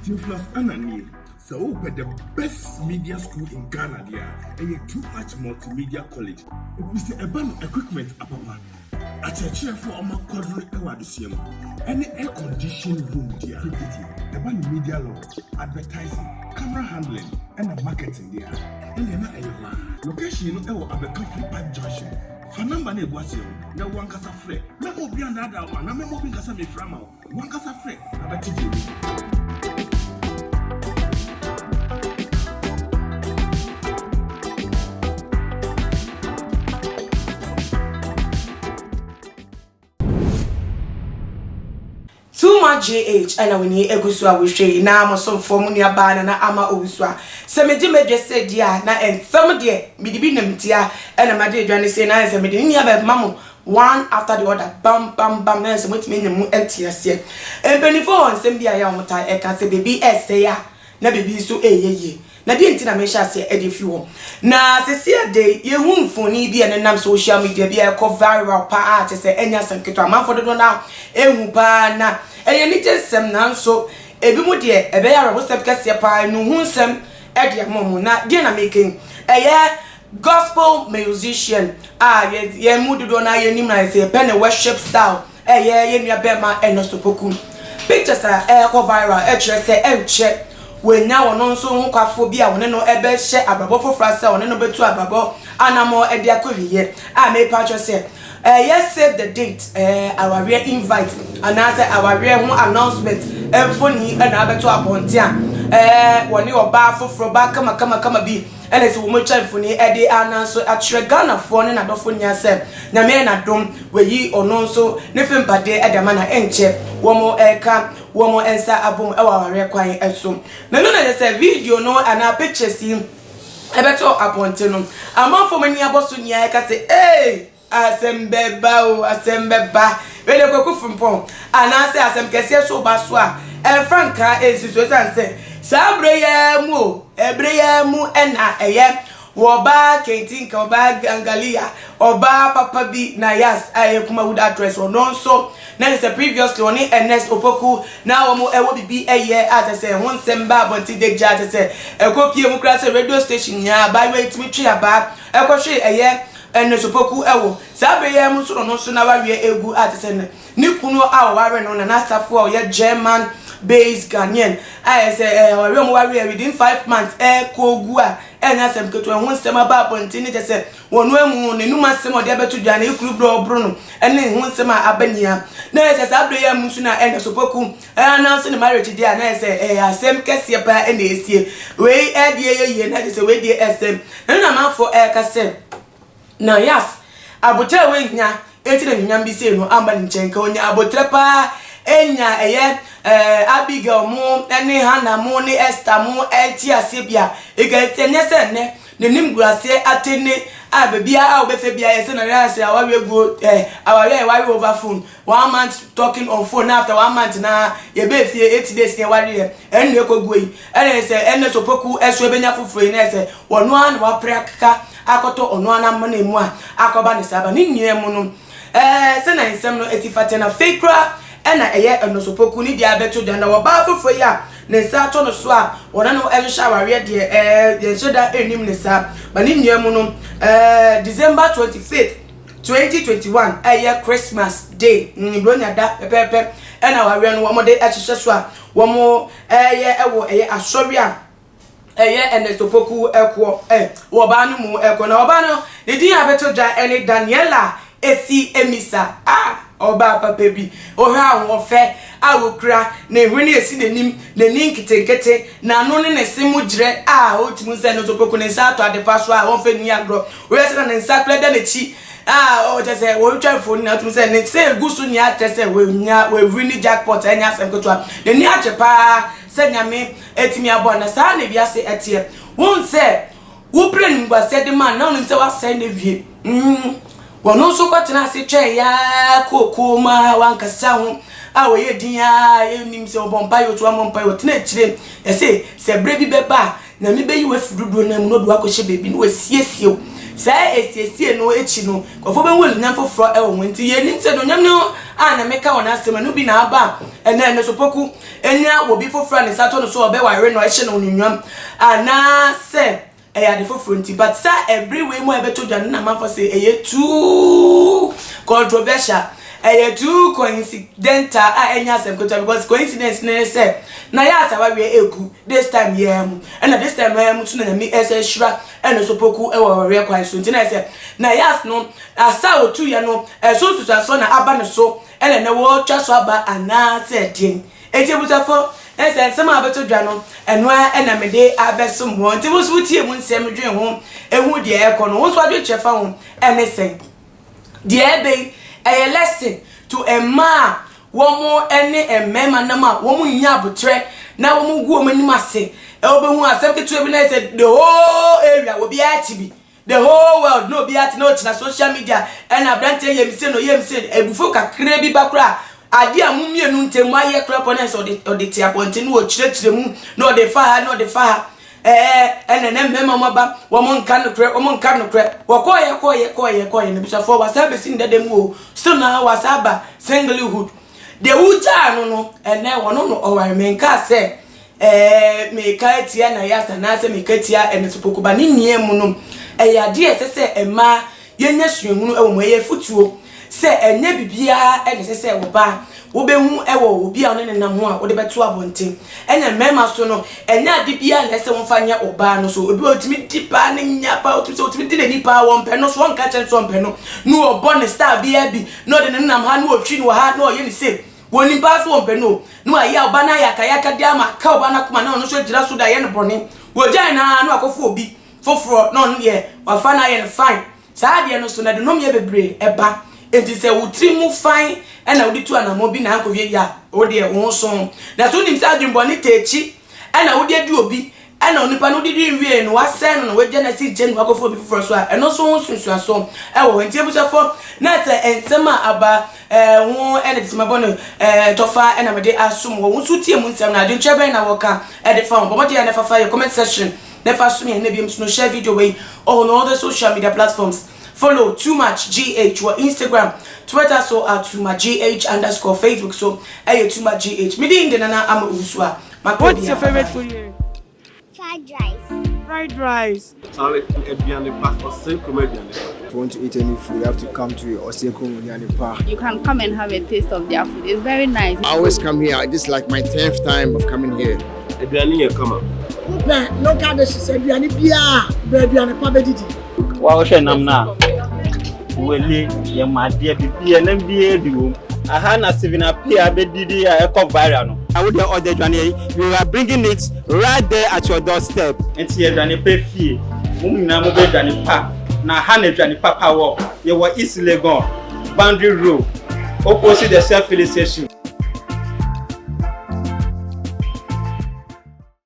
Theophilus Anani, so open the best media school in Ghana there, and you too much multimedia college. If we say about equipment, apapa, a church for our quadrant awardisium, any air conditioned room there, about media law, advertising, camera handling, and marketing there. And then a location of a coffee park junction. Fanamba ne boise na wankasa frɛ na obi anada wa na me mo bi kasa me frama wankasa frɛ abati di too much JH and when you egusua we share na mo so form ni aba na ama obusua se meje medwese dia na ensam de midibi namtia na made adwane se na se mede ni aba mamo one after the other bam bam bam na se motimi nyamu entiase empenifo onsem bia ya omota e ka se baby ese ya na baby so eyeye na bi nti na me sha se e fi wo na se se de ye hu mfoni bi e nam social media bi e ko viral pa art se enya sanketo amanfo do na ehu pa na eye ni jesem na nso ebi mu de ebe ya WhatsApp kase pa no hu nsem e de amomu na de na making eye gospel musician ye mu do na ye nim na se pen worship style ye nua be ma Ernest Opoku pictures are ko viral e chere se enche when now on so kwafo bi a won no ebe hye ababo fofra se won no betu ababo anamo e de akowiye me patcho se yes save the date our real invite and answer our real announcement phone na abeto aponte a woni oba fofro ba kama bi ene se wo mo chan phone e de announce atre Ghana fo ne na dofo nya se na me na dom we yi ono so ne fempade e de ma na enche wo mo eka wo mo ensa abom e wa ware kwan eso na no na say video no ana pictures yi ebeto aponte no amafo mani aboso nya e ka se asembeba we de koku fumpo ana se asem kese so ba so a franka esiso sanse sabreye mu ena eye wo ba kentinka oba gangalia oba papa bi Nayas kuma wood address or non so na is previously on Ernest Opoku na wo mo ewo bibi eye at say won semba bonti de judge say ekopie mu kra say radio station ya by way timi twi aba ekohwe eye Ernest Opoku ewo sabreye mu so no so na wa wie egu at say ni kunu a wa no na safo o ye German based Ghanaian I say we mo within 5 months kogu a enya sem keto ehun sem aba ponti ni say wonu emu ne numa sem ode abeto dwane ikuru bro no ene ehun sem abania na say sabreye mu so na Ernest Opoku announce the marriage dia na say asem kese pa ene esie we die na say we die esem na manfo ka say Nayas abotre we nya enti na nyam bi say no amba nchenka onya abotre pa enya Abigail mu ene Hannah mu ni Esther mu enti asebia egete nyese ne nim gurase atene abebia a obefe bia yese na ya say awawe go awawe over phone 1 month talking on phone after 1 month na ye be fie 8 days ne ware enne ekogui ene say Ernest Opoku eso ebenya fufuro ne say wono an wa prakaka akoto ono ana mona emu a akoba ne saba ni nnie mu no se na nsem no etifate na fakra ena eye Ernest Opoku ni dia beto dia na wo ba fofo ya ne sa to no so a wona no ehwehwa ware de shoda enim ne sa ba ni nnie mu no December 25th 2021 eye Christmas day ni bronya da pepepe ena ware no wo mo de ehwehwe so a wo mo ewo asori a Ernest Opoku ekwo wo ba no mu ekwo na wo ba no ne din abeto ja ene Daniela esi emisa oba papa bi ohwa wofe awokra na ehwe ne esi nenim na ninkitenkete na no ne nesimu gire otimu se no Opoku ne sa to adepa so a wonfe ni agro we se na nsa kleda na chi o je se wo twa phone na otimu se ne se gusu ni atese we nya we win jackpot enya asem keto ne ni achepa se nyame etimi abo na sa na bia se etie won se wo brain ngwa se de man na onim se wa se na wie wono so kwatena se twa ya kokoma wankasa ho awo ye din ya enim se obompa yo to amompa yo tena chire se bre bi beba na me be yi wafududo na mu no do akohye bebi no wasiesie say esiesie no echi no kofo be wol nyam foforo e wo nti ye nim se no nyam no ana meka wona asema no bi na aba ene Opoku enya wo bi foforo ne sato no so obe ware no e hye no nyam ana se eya de foforo nti but sa every way mo ebe to dwan na man for say eye too controversial too coincidental enya sem kota because coincidence ne say Nayas awa we egu this time yam and this time yam so na me shira Ernest Opoku e wo we kwan so ntina say Nayas no asa otu ya no so na aba ne so ene na wo twa so aba ana say din etibutafo say some abeto dwa no eno ena me de abesom ho nti wo so tie mu nsem dwen ho ehu de ekọ no wo so adwe chefa ho ene say de ebe a lesson to a man womo ene emema na ma womo nya abotre na womo gu omani mase e obehu asem ketu ebi na say the whole area will be atibi the whole world no be ati no na social media and abrante yemse no yemse ebufo kakra bi bakra ade amumienu ntemu aye kra ponense o de tia ponte no o chire mu no de fa ene mema maba womo nka no kre wokoye ne bisa for wasabe sin dedem wo still na wasaba singlehood de uja no ene wono no oware menka se me ka tia na yasa na se me ka tia Ernest Opoku ba ni niemu no yade sese ema yenya suahunu ewo moye futuo se enye bibia ene sese wo ba wo behu ewo obi a ne nam ho a wo de beto abonten enya mema so no enya ade bia lese wo fanya oba no so obi otimi dipa ne nya pa otimi di ne nipa wo mpe no so won ka chen so mpe no no obo ne star bia bi no de ne nam ha no otwi no ha no ye ni se woni ba so mpe no no aya oba na yaka dia ma ka oba na kuma na no so gira so da ye ne bone wo jan na no akofo obi foforo no ye wa fa na ye ne fine saa de no so na de no me bebre eba enti se wutri mu fine ena wudi tu anamo bi na ankowie ya wode wo so na so nim sa adwembo ne techi ena wode adu obi ena onipa no didi wie no wasen no wagya na si genu akofo obi foforo so a eno so ho sunsu aso e wo enti ebusafo na te ensema aba ho ena tisimabo no tofa ena mede asum wo so tie mu nsem na ade ntwebe na woka e de fa bo mode ya na fafa your comment section never assume and maybe no share video way on all the social media platforms. Follow too much GH or Instagram, Twitter so at too much GH _ Facebook so too much GH. Me din nana am uswa. What's your favorite food here? Fried rice. Fried rice. If you want to eat any food, you have to come to Oseku Park. You can come and have a taste of their food. It's very nice. I always come here. This is like my 10th time of coming here. Local dishes, Adriani Bia, Adriani Pabediti. Wow, Namna. Wele, your my dear Bibi and MBA. I had a 7 appear, Bedidi, a viral. I would order Johnny. You are bringing it right there at your doorstep. And here, Johnny pay fee. Mumina Johnny Pa. Now, Hannah Johnny Papa walk. You were easily gone. Boundary rule. Opposite the self-felicitation.